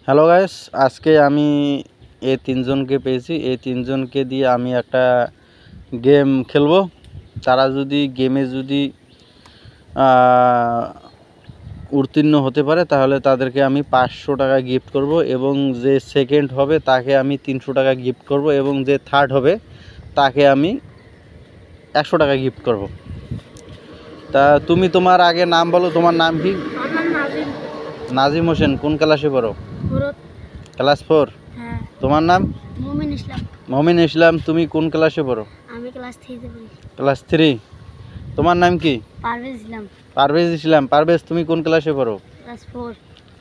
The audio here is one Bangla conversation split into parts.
হ্যালো গাইস, আজকে আমি এই তিনজনকে পেয়েছি। এই তিনজনকে দিয়ে আমি একটা গেম খেলবো। তারা যদি গেমে উত্তীর্ণ হতে পারে তাহলে তাদেরকে আমি 500 টাকা গিফট করব, এবং যে সেকেন্ড হবে তাকে আমি 300 টাকা গিফট করব, এবং যে থার্ড হবে তাকে আমি 100 টাকা গিফট করব। তা তুমি তোমার আগে নাম বলো, তোমার নাম কি? নাজিম হোসেন। কোন ক্লাসে পড়ো? ক্লাস 4। হ্যাঁ। তোমার নাম? মুমিন ইসলাম। মুমিন ইসলাম। তুমি কোন ক্লাসে পড়ো? আমি ক্লাস 3 তে পড়ি। ক্লাস 3। তোমার নাম কি? পারভেজ ইসলাম। পারভেজ ইসলাম। পারভেজ, তুমি কোন ক্লাসে পড়ো? ক্লাস 4।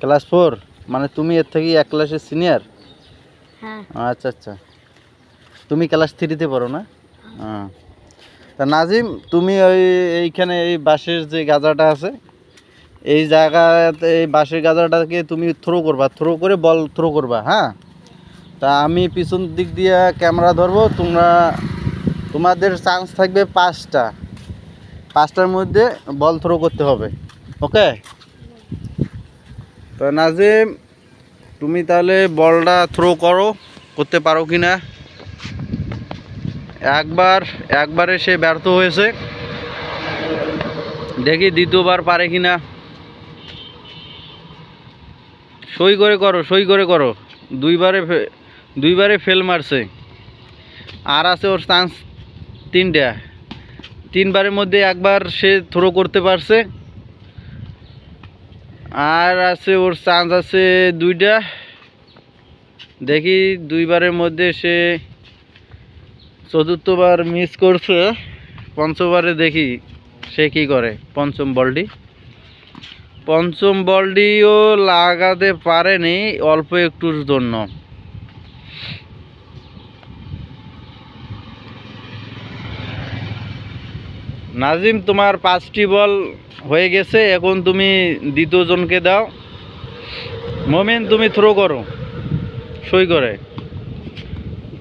ক্লাস 4, মানে তুমি এর থেকে এক ক্লাসের সিনিয়র? হ্যাঁ। আচ্ছা আচ্ছা, তুমি ক্লাস 3-তে পড়ো না? হ্যাঁ। তা নাজিম, তুমি এইখানে এই বাঁশের যে গাজাটা আছে, এই জায়গাতে এই বাঁশের গাজাটাকে তুমি থ্রো করে বল থ্রো করবা। হ্যাঁ। তা আমি পিছন দিক দিয়ে ক্যামেরা ধরবো, তোমাদের চান্স থাকবে 5টার মধ্যে বল থ্রো করতে হবে। ওকে? তো নাজিম, তুমি তাহলে বলটা থ্রো করতে পারো কি না? একবারে সে ব্যর্থ হয়েছে, দেখি দ্বিতীয়বার পারে কি না। সই করে করো। দুইবারে ফেল মারছে, আর আছে ওর চান্স 3টা। 3বারের মধ্যে একবার সে থ্রো করতে পারছে, আর আছে ওর চান্স আছে 2টা। দেখি 2বারের মধ্যে সে চতুর্থবার মিস করছে, পঞ্চমবারে দেখি সে কি করে। পঞ্চম বলটিও লাগাতে পারেনি, অল্প একটুর জন্য। নাজিম, তোমার 5টি বল হয়ে গেছে, এখন তুমি দ্বিতীয় জনকে দাও। মোমেন, তুমি থ্রো করো সই করে।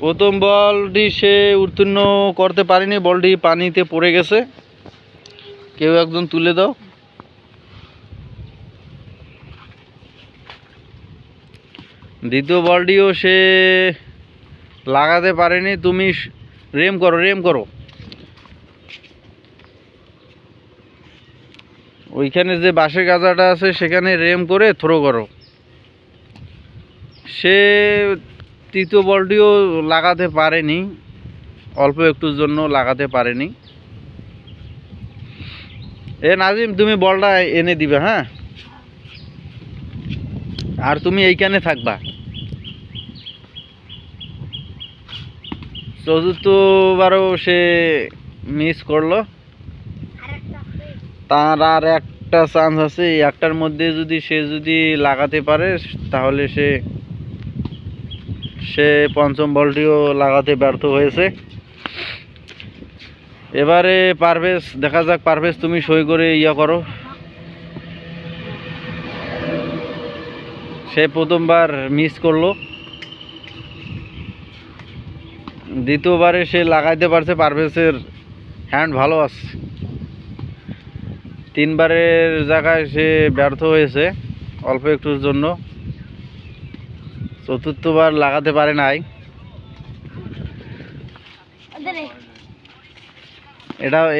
প্রথম বলটি সে উত্তীর্ণ করতে পারেনি, বলটি পানিতে পড়ে গেছে। কেউ একজন তুলে দাও। দ্বিতীয় বলটিও সে লাগাতে পারেনি, তুমি রেম করো। ওইখানে যে বাঁশের গাজাটা আছে সেখানে রেম করে থ্রো করো। সে তৃতীয় বলটিও লাগাতে পারেনি, অল্প একটুর জন্য লাগাতে পারেনি। নাজিম, তুমি বলটা এনে দিবে। হ্যাঁ, আর তুমি এইখানে থাকবা। চতুর্থবারও সে মিস করলো, তার আর একটা চান্স আছে। একটার মধ্যে যদি লাগাতে পারে তাহলে সে পঞ্চম বলটিও লাগাতে ব্যর্থ হয়েছে। এবারে পারভেজ, দেখা যাক। পারভেজ, তুমি সই করে করো। সে প্রথমবার মিস করলো, দ্বিতীয়বারে সে লাগাইতে পারছে। পারভেজের হ্যান্ড ভালো আছে। 3বারের জায়গায় সে ব্যর্থ হয়েছে অল্প একটুর জন্য। চতুর্থবার লাগাতে পারে নাই।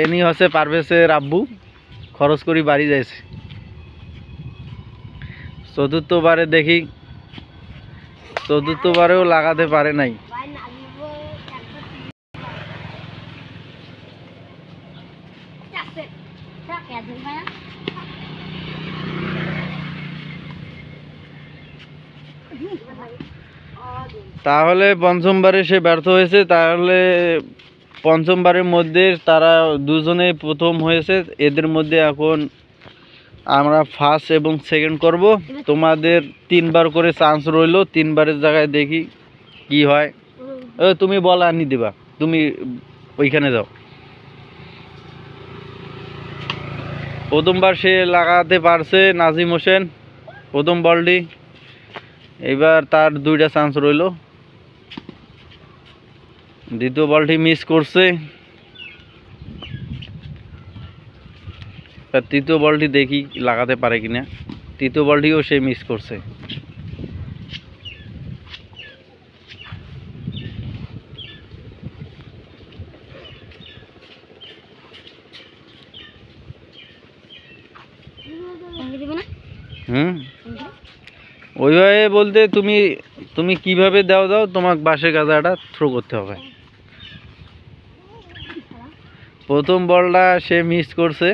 এনি হচ্ছে পারভেজের আব্বু, খরচ করি বাড়ি যাইছে। চতুর্থবারে দেখি, চতুর্থবারেও লাগাতে পারে নাই। তাহলে পঞ্চমবারে সে ব্যর্থ হয়েছে। তাহলে পঞ্চমবারের মধ্যে তারা দুজনেই প্রথম হয়েছে। এদের মধ্যে এখন আমরা ফার্স্ট এবং সেকেন্ড করব। তোমাদের 3বার করে চান্স রইল। 3বারের জায়গায় দেখি কি হয়। তুমি বল আনি দিবা, তুমি ওইখানে যাও। প্রথমবার সে লাগাতে পারছে নাজিম হোসেন, প্রথম বলটি। এবার তার 2টা চান্স রইল। দ্বিতীয় বলটি মিস করছে। তৃতীয় বলটি দেখি লাগাতে পারে কিনা। তৃতীয় বলটিও সে মিস করছে। হুম, ওইভাবে বলতে তুমি তুমি কিভাবে দাও তোমাকে বাঁশের গাদাটা থ্রো করতে হবে। প্রথম বলটা সে মিস করছে,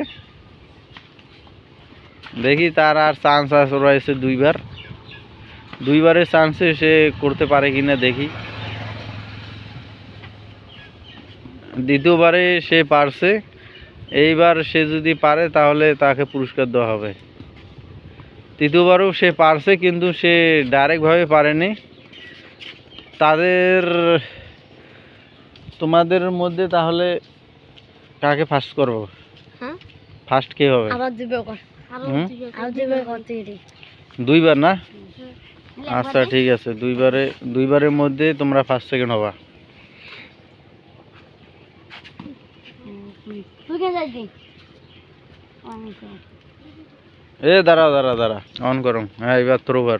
দেখি তার আর চান্স রয়েছে দুইবারের চান্সে সে করতে পারে কিনা দেখি। দ্বিতীয়বারে সে পারছে, এইবার সে যদি পারে তাহলে তাকে পুরস্কার দেওয়া হবে। তৃতীয়বারও সে পারছে কিন্তু সে ডাইরেক্টভাবে পারেনি। তোমাদের মধ্যে তাহলে কাকে ফার্স্ট করবো? হ্যাঁ, ফার্স্ট কে হবে? আবার হুম? করতে দুইবার না? আচ্ছা ঠিক আছে, দুইবারের মধ্যে তোমরা ফার্স্ট সেকেন্ড হবা। এ দাঁড়া অন করো। হ্যাঁ, এবার থ্রোবার।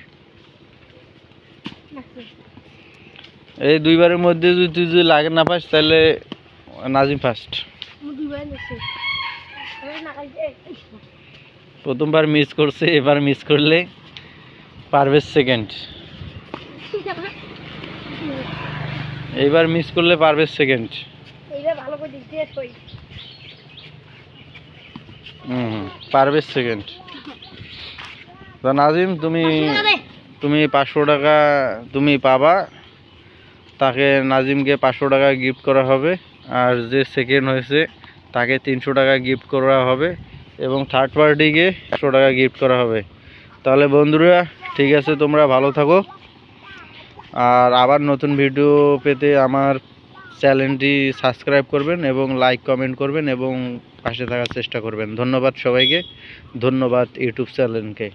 এই দুইবারের মধ্যে যদি তুই যদি লাগে না পাস তাহলে নাজিম ফার্স্ট। প্রথমবার মিস করছে, এবার মিস করলে পারভেজ সেকেন্ড। এইবার মিস করলে পারভেজ সেকেন্ড। পারভেজ সেকেন্ড। তো নাজিম তুমি 500 টাকা তুমি পাবা, তাকে নাজিমকে 500 টাকা গিফট করা হবে। আর যে সেকেন্ড হয়েছে তাকে 300 টাকা গিফট করা হবে এবং থার্ড পার্টিকে 100 টাকা গিফট করা হবে। তাহলে বন্ধুরা ঠিক আছে, তোমরা ভালো থাকো। আর আবার নতুন ভিডিও পেতে আমার চ্যানেলটি সাবস্ক্রাইব করবেন এবং লাইক কমেন্ট করবেন এবং পাশে থাকার চেষ্টা করবেন। ধন্যবাদ সবাইকে, ধন্যবাদ ইউটিউব চ্যানেলকে।